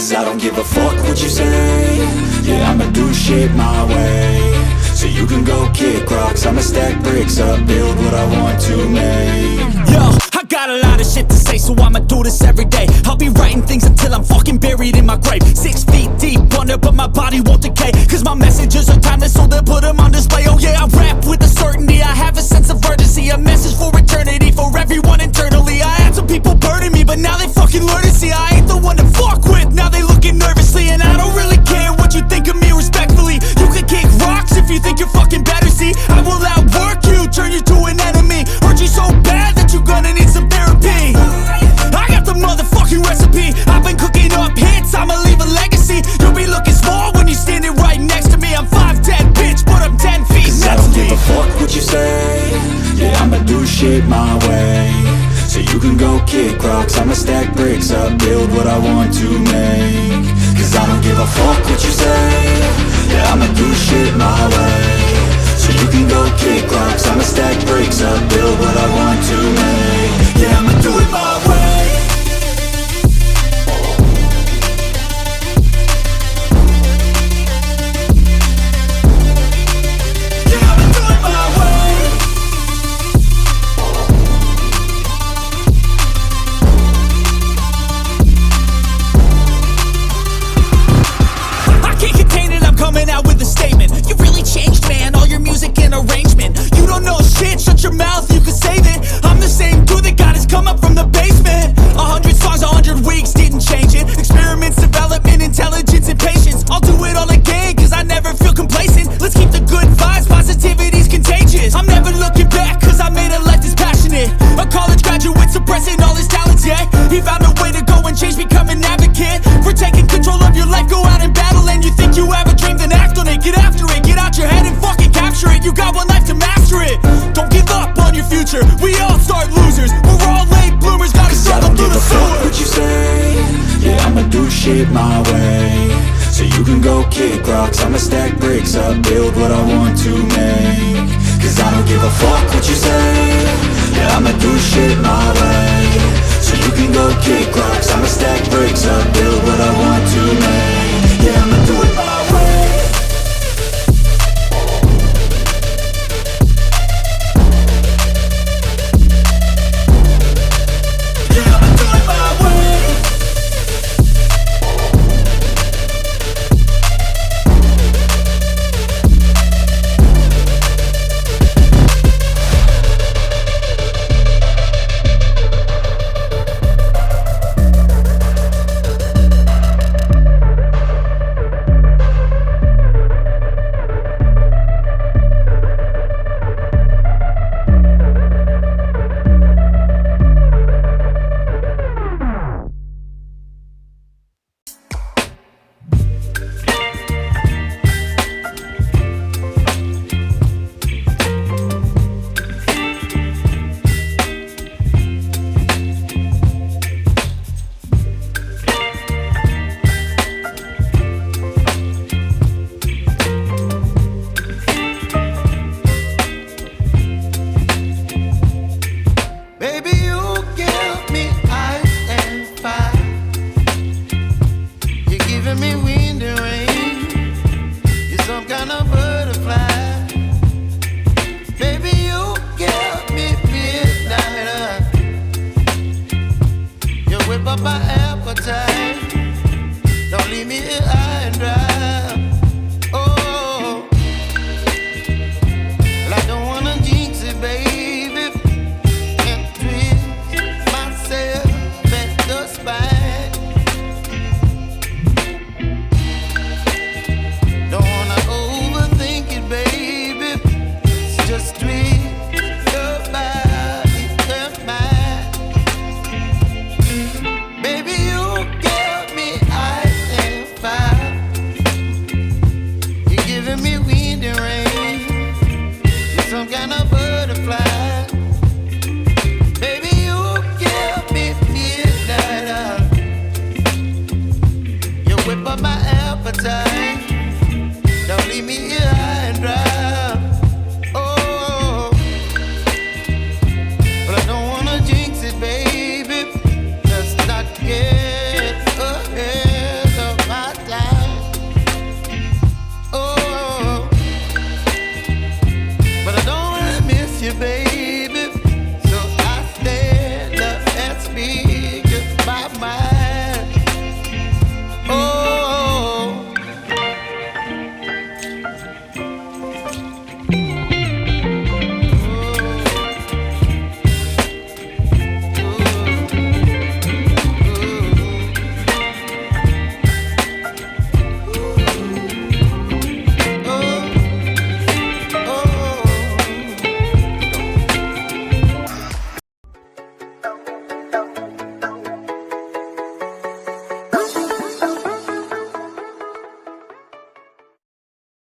Cause I don't give a fuck what you say. Yeah, I'ma do shit my way. So you can go kick rocks, I'ma stack bricks up, build what I want to make. Yo, I got a lot of shit to say, so I'ma do this every day. I'll be writing things until I'm fucking buried in my grave. 6 feet deep under, but my body won't decay. Cause my messages are timeless, so they'll put them on display. Oh yeah, I rap with a certainty, I have a sense of urgency. A message for eternity, for everyone internally. I had some people burning me, but now they fucking learn to see I ain't the one to fuck with, now they looking nervously. And I don't really care what you think of me, respectfully. You can kick rocks if you think you're fucking better, see. I will outwork you, turn you to an enemy. Hurt you so bad that you're gonna need some therapy. I got the motherfucking recipe. I've been cooking up hits, I'ma leave a legacy. You'll be looking small when you're standing right next to me. I'm 5'10", bitch, but I'm 10 feet Cause I don't give a fuck what you say. Yeah, I'ma do shit my way. So you can go kick rocks, I'ma stack bricks up, build what I want to make. Cause I don't give a fuck what you say. Yeah, I'ma do shit my way. So you can go kick rocks, I'ma stack bricks up, build what I want to make. Yeah, I'ma do it my way. Coming out with a statement. You really changed, man, all your music and arrangement. You don't know shit, shut your mouth, you can save it. I'm the same dude that got his come up from the basement. 100 songs, 100 weeks, didn't change it. Experiments, development, intelligence, and patience. I'll do it all again, cause I never feel complacent. Let's keep the good vibes, positivity's contagious. I'm never looking back, cause I made a life that's passionate. A college graduate suppressing all his talents, yeah. He found a way to go and change, become an advocate. For taking control of your life, go out and battle. And you think you have a dream, then act on it. Get after it, get out your head and fucking capture it. You got one life to master it. Don't give up on your future, we all start losers. We're all late bloomers, gotta struggle through the sewer. What you say? Yeah, I'ma do shit my way. So you can go kick rocks, I'ma stack bricks up, build what I want to make. Cause I don't give a fuck what you say. Yeah, I'ma do shit my way. So you can go kick rocks, I'ma stack bricks up, build what I want to make. Yeah, I'ma do it my way. Whip up my appetite. Don't leave me here high and dry.